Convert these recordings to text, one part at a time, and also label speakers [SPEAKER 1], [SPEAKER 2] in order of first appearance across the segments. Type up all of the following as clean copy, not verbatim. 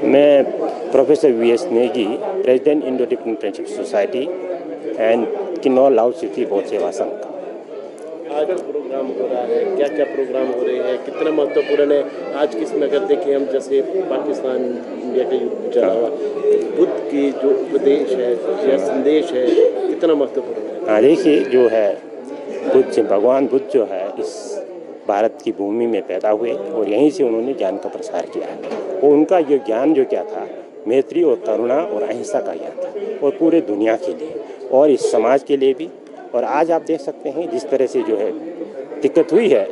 [SPEAKER 1] मैं professor VS Negi, president Indo Tibetan friendship society and Kinnaur Lahaul Spiti Bauddh Seva संघ।
[SPEAKER 2] आज प्रोग्राम हो रहा है, क्या क्या प्रोग्राम हो रहे हैं, कितना महत्वपूर्ण है आज की समय अगर देखें हम, जैसे पाकिस्तान इंडिया का युद्ध चला हुआ, बुद्ध की जो उपदेश है या संदेश है कितना महत्वपूर्ण है?
[SPEAKER 1] हाँ, देखिए जो है भगवान बुद्ध जो है इस भारत की भूमि में पैदा हुए और यहीं से उन्होंने ज्ञान का प्रसार किया है। और उनका ये ज्ञान जो क्या था, मैत्री और करुणा और अहिंसा का ज्ञान था, और पूरे दुनिया के लिए और इस समाज के लिए भी। और आज आप देख सकते हैं जिस तरह से जो है दिक्कत हुई है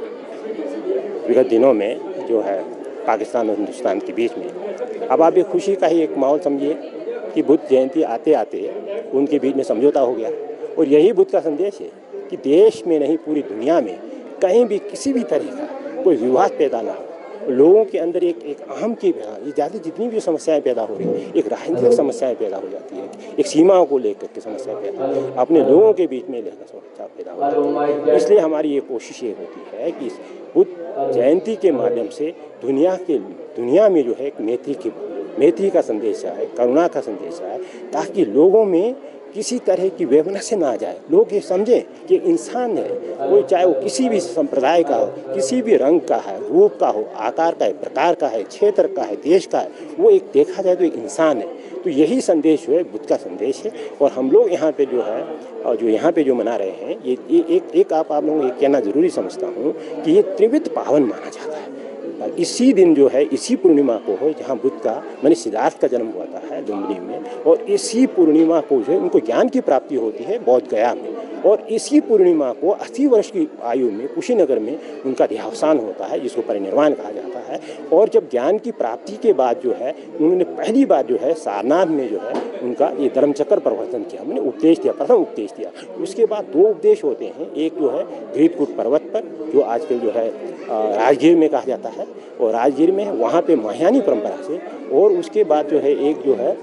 [SPEAKER 1] विगत दिनों में जो है पाकिस्तान और हिंदुस्तान के बीच में, अब आप एक खुशी का ही एक माहौल समझिए कि बुद्ध जयंती आते आते उनके बीच में समझौता हो गया। और यही बुद्ध का संदेश है कि देश में नहीं पूरी दुनिया में कहीं भी किसी भी तरह का कोई विवाद पैदा ना हो, लोगों के अंदर एक अहम की ये ज़्यादा जितनी भी समस्याएं पैदा हो रही हैं, एक राजनीतिक समस्याएं पैदा हो जाती है, एक सीमाओं को लेकर के समस्या पैदा हो, अपने लोगों के बीच में लेकर समस्या पैदा हो जाती है। इसलिए हमारी ये कोशिश ये होती है कि बुद्ध जयंती के माध्यम से दुनिया में जो है एक मैत्री का संदेश आए, करुणा का संदेश आए, ताकि लोगों में किसी तरह की वैमनस्य ना आ जाए। लोग ये समझें कि इंसान है, कोई चाहे वो किसी भी संप्रदाय का हो, किसी भी रंग का है, रूप का हो, आकार का है, प्रकार का है, क्षेत्र का है, देश का है, वो एक देखा जाए तो एक इंसान है। तो यही संदेश जो है बुद्ध का संदेश है। और हम लोग यहाँ पे जो है जो यहाँ पे जो मना रहे हैं, ये एक आप लोगों को ये कहना ज़रूरी समझता हूँ कि ये त्रिविध पावन माना जाता है। इसी दिन जो है, इसी पूर्णिमा को हो जहाँ बुद्ध का माने सिद्धार्थ का जन्म हुआ था लुम्बिनी में, और इसी पूर्णिमा को जो है उनको ज्ञान की प्राप्ति होती है बोध गया में। और इसी पूर्णिमा को 80 वर्ष की आयु में कुशीनगर में उनका देहावसान होता है, जिसको परिनिर्वाण कहा जाता है। और जब ज्ञान की प्राप्ति के बाद जो है उन्होंने पहली बार जो है सारनाथ में जो है उनका ये धर्मचक्र प्रवर्तन किया, मैंने उपदेश दिया, प्रथम उपदेश दिया। उसके बाद 2 उपदेश होते हैं, एक जो है घृतकूट पर्वत पर जो आजकल जो है राजगीर में कहा जाता है, और राजगीर में वहाँ पे महायानी परंपरा से, और उसके बाद जो है एक जो है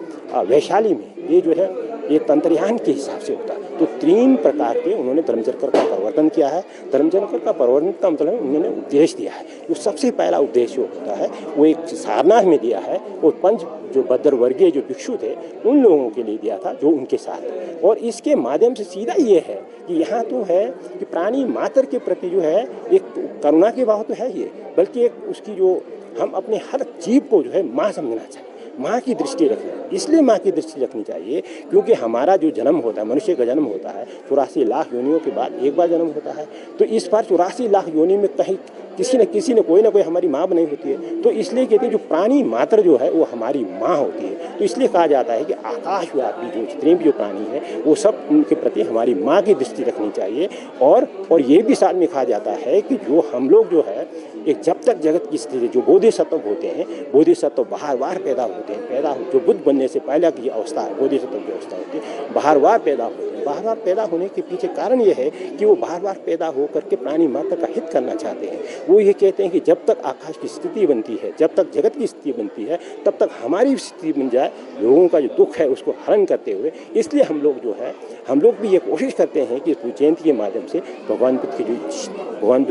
[SPEAKER 1] वैशाली में, ये जो है ये तंत्रयान के हिसाब से होता है। तो 3 प्रकार के उन्होंने धर्मचक्र का परिवर्तन किया है। धर्मचक्र का परिवर्तन का मतलब उन्होंने उपदेश दिया है। जो सबसे पहला उपदेश जो होता है वो एक सारनाथ में दिया है, और 5 जो बद्र वर्गीय जो भिक्षु थे उन लोगों के लिए दिया था जो उनके साथ। और इसके माध्यम से सीधा ये है कि यहाँ तो है कि प्राणी मात्र के प्रति जो है एक करुणा के भाव तो है ही, बल्कि एक उसकी जो हम अपने हर जीव को जो है माँ समझना चाहिए, माँ की दृष्टि रखना। इसलिए माँ की दृष्टि रखनी चाहिए क्योंकि हमारा जो जन्म होता है, मनुष्य का जन्म होता है 84 लाख योनियों के बाद एक बार जन्म होता है। तो इस बार 84 लाख योनि में कहीं किसी न कोई हमारी माँ बनी होती है। तो इसलिए कहते हैं जो प्राणी मात्र जो है वो हमारी माँ होती है। तो इसलिए कहा जाता है कि आकाशव्यापी जो जितने भी जो प्राणी हैं वो सब उनके प्रति हमारी माँ की दृष्टि रखनी चाहिए। और ये भी साथ में कहा जाता है कि जो हम लोग जो है एक जब तक जगत की स्थिति जो बोधिसत्व होते हैं, बोधिसत्व बार पैदा होते हैं, जो बुद्ध बनने से पहले की अवस्था है बोधिसत्व की अवस्था होती है, बार पैदा होते हैं। बार पैदा होने के पीछे कारण ये है कि वो बार पैदा होकर के प्राणी मात्र का हित करना चाहते हैं। वो ये कहते हैं कि जब तक आकाश की स्थिति बनती है, जब तक जगत की स्थिति बनती है, तब तक हमारी भी स्थिति बन जाए, लोगों का जो दुख है उसको हरण करते हुए। इसलिए हम लोग भी ये कोशिश करते हैं कि बुद्ध जयंती के माध्यम से भगवान बुद्ध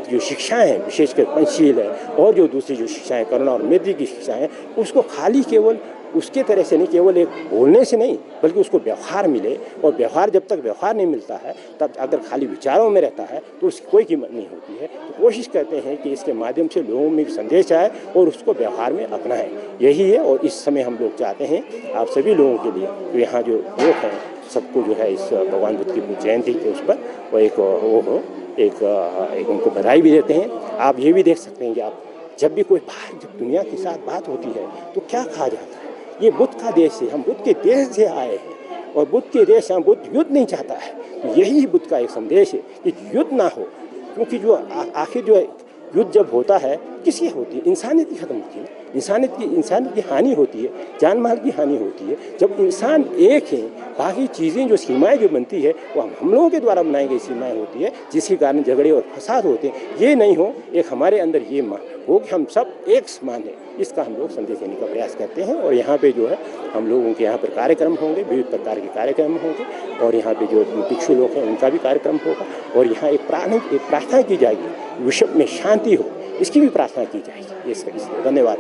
[SPEAKER 1] की जो शिक्षाएं हैं, विशेषकर पंचशील है और जो दूसरी जो शिक्षाएं करुणा और मैत्री की शिक्षाएं, उसको खाली केवल उसके तरह से नहीं, केवल एक बोलने से नहीं, बल्कि उसको व्यवहार मिले। और व्यवहार जब तक व्यवहार नहीं मिलता है, तब अगर खाली विचारों में रहता है तो उसकी कोई कीमत नहीं होती है। तो कोशिश करते हैं कि इसके माध्यम से लोगों में भी संदेश आए और उसको व्यवहार में अपनाएं, यही है। और इस समय हम लोग चाहते हैं आप सभी लोगों के लिए, तो यहाँ जो लोग हैं सबको जो है इस भगवान बुद्ध की जयंती के उस पर वो एक उनको बधाई भी देते हैं। आप ये भी देख सकते हैं कि आप जब भी कोई जब दुनिया के साथ बात होती है तो क्या कहा जाता है, ये बुद्ध का देश है, हम बुद्ध के देश से आए हैं, और बुद्ध के देश हम बुद्ध युद्ध नहीं चाहता है। तो यही बुद्ध का एक संदेश है कि युद्ध ना हो, क्योंकि जो आखिर जो युद्ध जब होता है किसकी होती है, इंसानियत की खत्म होती है, इंसानियत की हानि होती है, जान माल की हानि होती है। जब इंसान एक है, बाकी चीज़ें जो सीमाएं जो बनती है वो हम लोगों के द्वारा बनाई गई सीमाएं होती है, जिसके कारण झगड़े और फसाद होते हैं। ये नहीं हो, एक हमारे अंदर ये हो कि हम सब एक समान है, इसका हम लोग संदेश देने का प्रयास करते हैं। और यहाँ पे जो है हम लोगों के यहाँ पर कार्यक्रम होंगे, विविध प्रकार के कार्यक्रम होंगे, और यहाँ पे जो भिक्षु लोग हैं उनका भी कार्यक्रम होगा। और यहाँ एक प्रार्थना की जाएगी, विश्व में शांति हो, इसकी भी प्रार्थना की जाएगी। इसलिए धन्यवाद।